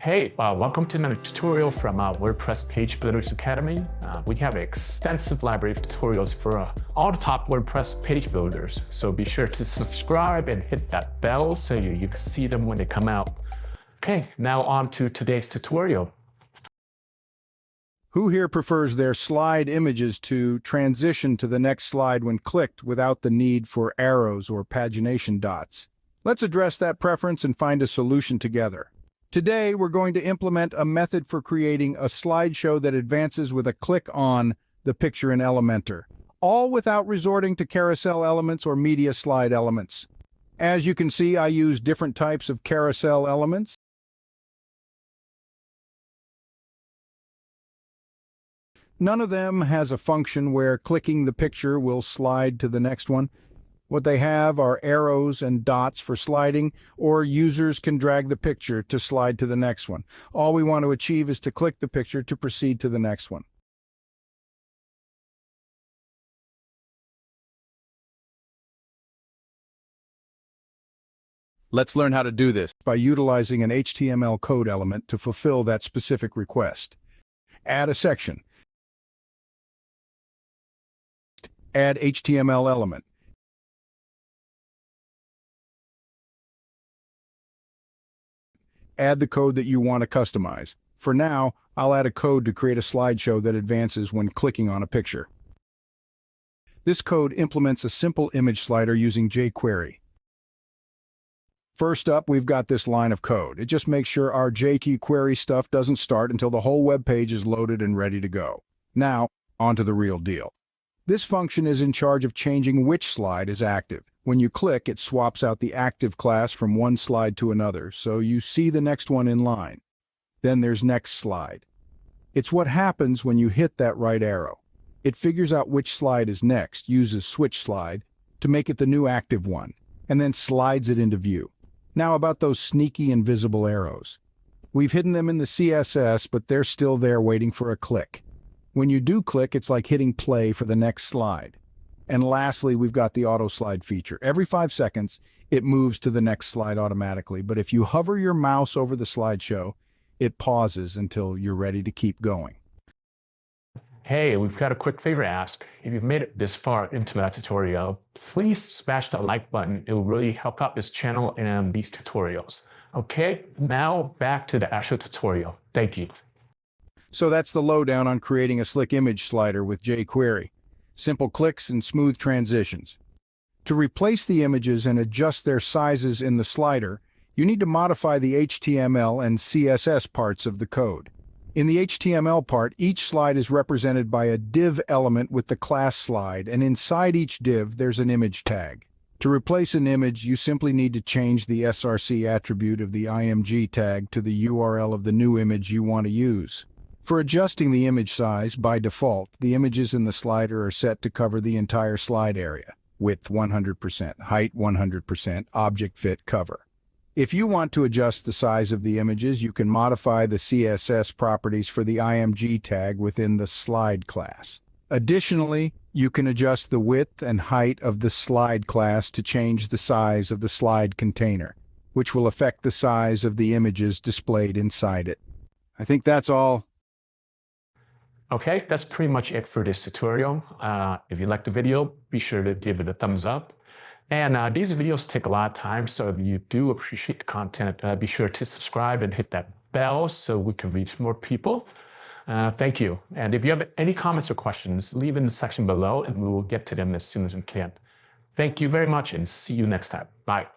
Hey, welcome to another tutorial from WordPress Page Builders Academy. We have an extensive library of tutorials for all the top WordPress page builders. So be sure to subscribe and hit that bell so you can see them when they come out. Okay, now on to today's tutorial. Who here prefers their slide images to transition to the next slide when clicked without the need for arrows or pagination dots? Let's address that preference and find a solution together. Today, we're going to implement a method for creating a slideshow that advances with a click on the picture in Elementor, all without resorting to carousel elements or media slide elements. As you can see, I use different types of carousel elements. None of them has a function where clicking the picture will slide to the next one. What they have are arrows and dots for sliding, or users can drag the picture to slide to the next one. All we want to achieve is to click the picture to proceed to the next one. Let's learn how to do this by utilizing an HTML code element to fulfill that specific request. Add a section. Add HTML element. Add the code that you want to customize. For now, I'll add a code to create a slideshow that advances when clicking on a picture. This code implements a simple image slider using jQuery. First up, we've got this line of code. It just makes sure our jQuery stuff doesn't start until the whole web page is loaded and ready to go. Now, on to the real deal. This function is in charge of changing which slide is active. When you click, it swaps out the active class from one slide to another, so you see the next one in line. Then there's next slide. It's what happens when you hit that right arrow. It figures out which slide is next, uses switch slide to make it the new active one, and then slides it into view. Now about those sneaky invisible arrows. We've hidden them in the CSS, but they're still there waiting for a click. When you do click, it's like hitting play for the next slide. And lastly, we've got the auto slide feature. Every 5 seconds, it moves to the next slide automatically, but if you hover your mouse over the slideshow, it pauses until you're ready to keep going. Hey, we've got a quick favor to ask. If you've made it this far into that tutorial, please smash that like button. It will really help out this channel and these tutorials. Okay, now back to the actual tutorial. Thank you. So that's the lowdown on creating a slick image slider with jQuery. Simple clicks and smooth transitions. To replace the images and adjust their sizes in the slider, you need to modify the HTML and CSS parts of the code. In the HTML part, each slide is represented by a div element with the class slide, and inside each div there's an image tag. To replace an image, you simply need to change the src attribute of the img tag to the URL of the new image you want to use. For adjusting the image size, by default, the images in the slider are set to cover the entire slide area. Width 100%, height 100%, object fit cover. If you want to adjust the size of the images, you can modify the CSS properties for the img tag within the slide class. Additionally, you can adjust the width and height of the slide class to change the size of the slide container, which will affect the size of the images displayed inside it. I think that's all. Okay, that's pretty much it for this tutorial. If you liked the video, be sure to give it a thumbs up. And these videos take a lot of time, so if you do appreciate the content, be sure to subscribe and hit that bell so we can reach more people. Thank you. And if you have any comments or questions, leave in the section below and we will get to them as soon as we can. Thank you very much and see you next time. Bye.